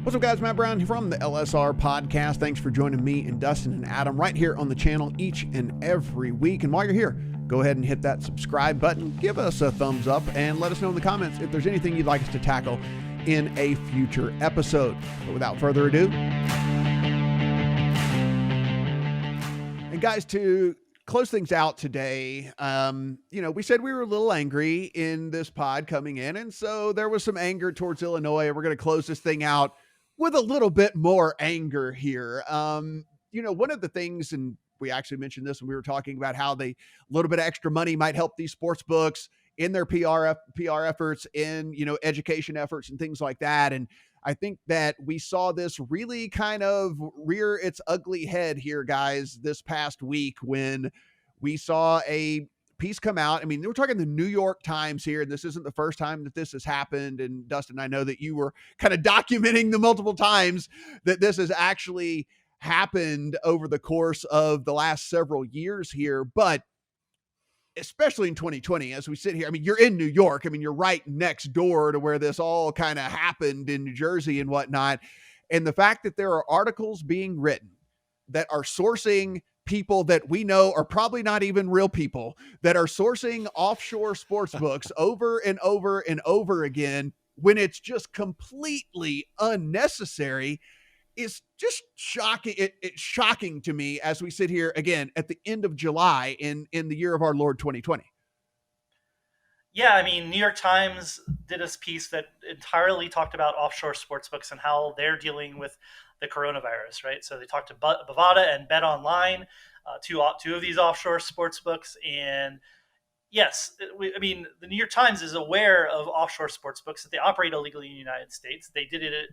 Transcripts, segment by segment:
What's up, guys? Matt Brown from the LSR Podcast. Thanks for joining me and Dustin and Adam right here on the channel each and every week. And while you're here, go ahead and hit that subscribe button, give us a thumbs up, and let us know in the comments if there's anything you'd like us to tackle in a future episode. But without further ado, and guys, to close things out today, we said we were a little angry in this pod coming in, and so there was some anger towards Illinois, and we're going to close this thing out with a little bit more anger here. One of the things, and we actually mentioned this when we were talking about how a little bit of extra money might help these sports books in their PR efforts, in, education efforts and things like that. And I think that we saw this really kind of rear its ugly head here, guys, this past week when we saw a piece come out. I mean, we're talking the New York Times here, and this isn't the first time that this has happened. And Dustin, I know that you were kind of documenting the multiple times that this has actually happened over the course of the last several years here, but especially in 2020, as we sit here, I mean, you're in New York. I mean, you're right next door to where this all kind of happened in New Jersey and whatnot. And the fact that there are articles being written that are sourcing people that we know are probably not even real people, that are sourcing offshore sports books over and over and over again, when it's just completely unnecessary, is just shocking. It's shocking to me as we sit here again at the end of July in the year of our Lord 2020. Yeah, I mean, New York Times did a piece that entirely talked about offshore sportsbooks and how they're dealing with the coronavirus, right? So they talked to Bovada and Bet Online, two of these offshore sportsbooks, and yes, the New York Times is aware of offshore sports books, that they operate illegally in the United States. They did it.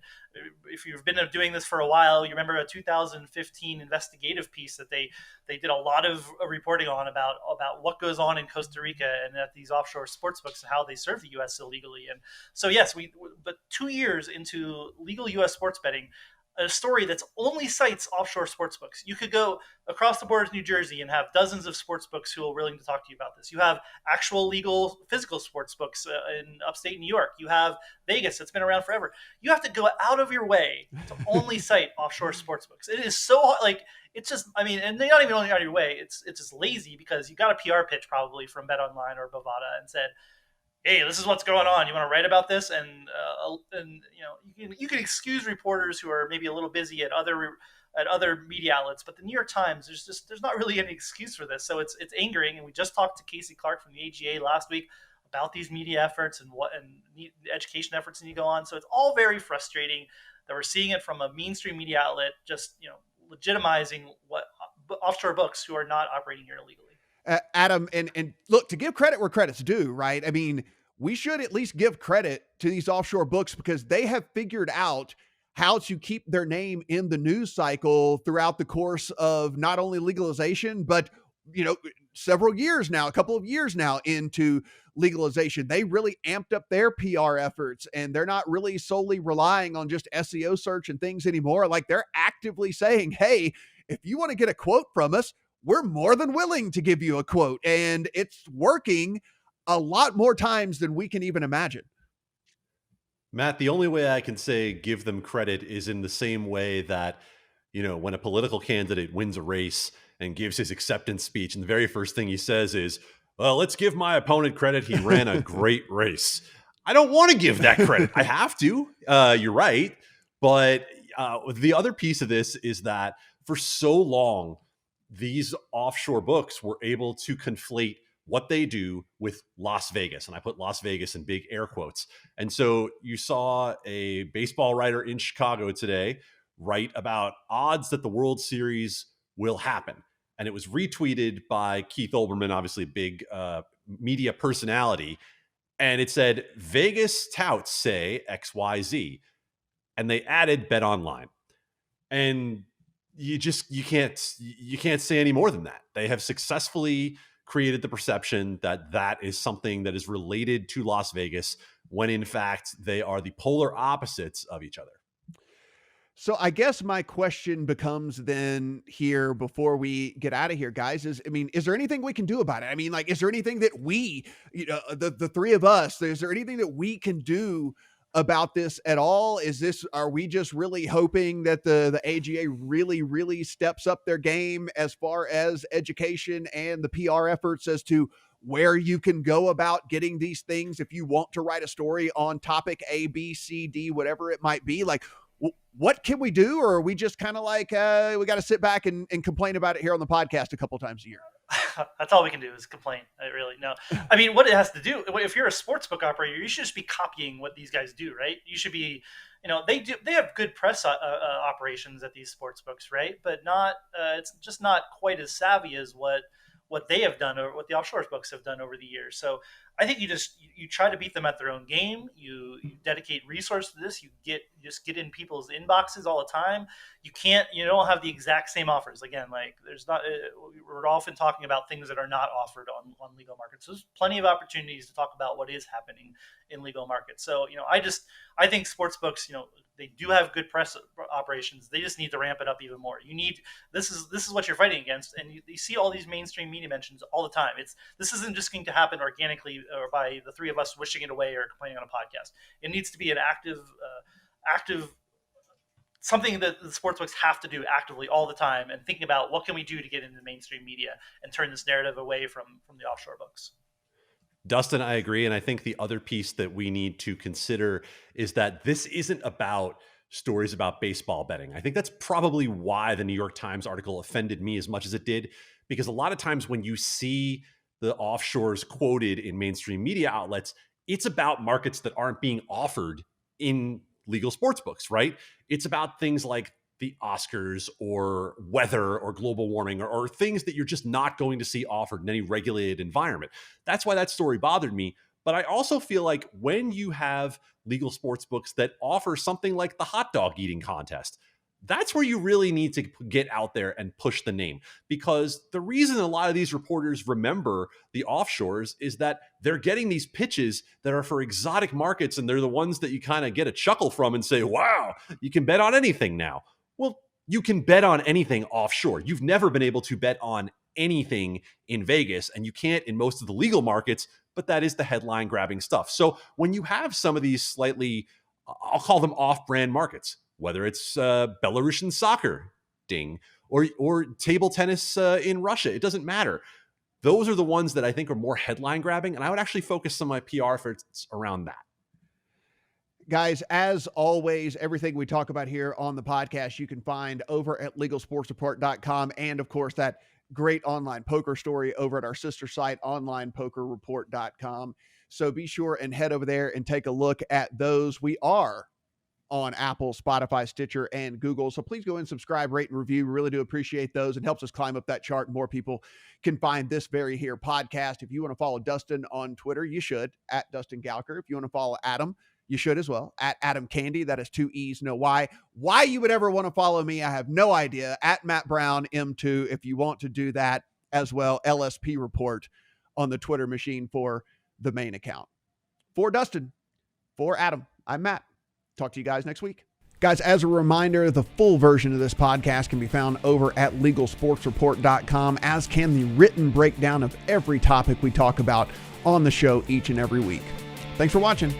If you've been doing this for a while, you remember a 2015 investigative piece that they did a lot of reporting on about what goes on in Costa Rica and at these offshore sports books and how they serve the U.S. illegally. And so, yes, but 2 years into legal U.S. sports betting, a story that's only cites offshore sports books. You could go across the border to New Jersey and have dozens of sports books who are willing to talk to you about this. You have actual legal physical sports books in upstate New York. You have Vegas that's been around forever. You have to go out of your way to only cite offshore sports books. It is so it's just, and they're not even only out of your way. It's just lazy because you got a PR pitch probably from Bet Online or Bovada and said, hey, this is what's going on. You want to write about this? And you can excuse reporters who are maybe a little busy at other media outlets, but the New York Times, there's not really any excuse for this. So it's angering. And we just talked to Casey Clark from the AGA last week about these media efforts and the education efforts need to go on. So it's all very frustrating that we're seeing it from a mainstream media outlet, just legitimizing what offshore books who are not operating here illegally. Adam, and look, to give credit where credit's due, right? I mean, we should at least give credit to these offshore books because they have figured out how to keep their name in the news cycle throughout the course of not only legalization, but, several years now, a couple of years now into legalization. They really amped up their PR efforts, and they're not really solely relying on just SEO search and things anymore. Like, they're actively saying, hey, if you want to get a quote from us, we're more than willing to give you a quote. And it's working a lot more times than we can even imagine. Matt, the only way I can say give them credit is in the same way that, when a political candidate wins a race and gives his acceptance speech, and the very first thing he says is, well, let's give my opponent credit. He ran a great race. I don't want to give that credit. I have to. You're right. But the other piece of this is that for so long, these offshore books were able to conflate what they do with Las Vegas. And I put Las Vegas in big air quotes. And so you saw a baseball writer in Chicago today write about odds that the World Series will happen. And it was retweeted by Keith Olbermann, obviously a big media personality. And it said, Vegas touts say XYZ. And they added Bet Online. And you can't say any more than that. They have successfully created the perception that is something that is related to Las Vegas, when in fact they are the polar opposites of each other. So I guess my question becomes then here before we get out of here, guys, is there anything we can do about it? Is there anything that we, the three of us, is there anything that we can do about this at all? Are we just really hoping that the AGA really steps up their game as far as education and the PR efforts as to where you can go about getting these things if you want to write a story on topic A, B, C, D, whatever it might be? Like, what can we do? Or are we just kind of like, we got to sit back and complain about it here on the podcast a couple times a year? That's all we can do is complain. I mean, what it has to do, if you're a sportsbook operator, you should just be copying what these guys do, right? You should be, they have good press operations at these sportsbooks, right? But it's just not quite as savvy as what they have done or what the offshore books have done over the years. So I think you try to beat them at their own game. You dedicate resources to this. You just get in people's inboxes all the time. You don't have the exact same offers. Again, like we're often talking about things that are not offered on legal markets. So there's plenty of opportunities to talk about what is happening in legal markets. So, I think sports books, they do have good press operations. They just need to ramp it up even more. This is what you're fighting against. And you see all these mainstream media mentions all the time. This isn't just going to happen organically or by the three of us wishing it away or complaining on a podcast. It needs to be an active something that the sportsbooks have to do actively all the time and thinking about what can we do to get into mainstream media and turn this narrative away from the offshore books. Dustin, I agree. And I think the other piece that we need to consider is that this isn't about stories about baseball betting. I think that's probably why the New York Times article offended me as much as it did, because a lot of times when you see the offshores quoted in mainstream media outlets, it's about markets that aren't being offered in legal sports books, right? It's about things like the Oscars or weather or global warming or things that you're just not going to see offered in any regulated environment. That's why that story bothered me. But I also feel like when you have legal sports books that offer something like the hot dog eating contest, that's where you really need to get out there and push the name. Because the reason a lot of these reporters remember the offshores is that they're getting these pitches that are for exotic markets, and they're the ones that you kind of get a chuckle from and say, wow, you can bet on anything now. Well, you can bet on anything offshore. You've never been able to bet on anything in Vegas, and you can't in most of the legal markets, but that is the headline grabbing stuff. So when you have some of these slightly, I'll call them off-brand markets, whether it's Belarusian soccer, ding, or table tennis in Russia, it doesn't matter. Those are the ones that I think are more headline grabbing, and I would actually focus some of my PR efforts around that. Guys, as always, everything we talk about here on the podcast, you can find over at legalsportsreport.com. And of course, that great online poker story over at our sister site, onlinepokerreport.com. So be sure and head over there and take a look at those. We are on Apple, Spotify, Stitcher, and Google. So please go and subscribe, rate, and review. We really do appreciate those. It helps us climb up that chart. More people can find this very here podcast. If you want to follow Dustin on Twitter, you should, at Dustin Gouker. If you want to follow Adam, you should as well, at Adam Candee. That is 2 E's, no Y. Why you would ever want to follow me, I have no idea. At Matt Brown M2, if you want to do that as well. LSP Report on the Twitter machine for the main account. For Dustin, for Adam, I'm Matt. Talk to you guys next week. Guys, as a reminder, the full version of this podcast can be found over at legalsportsreport.com, as can the written breakdown of every topic we talk about on the show each and every week. Thanks for watching.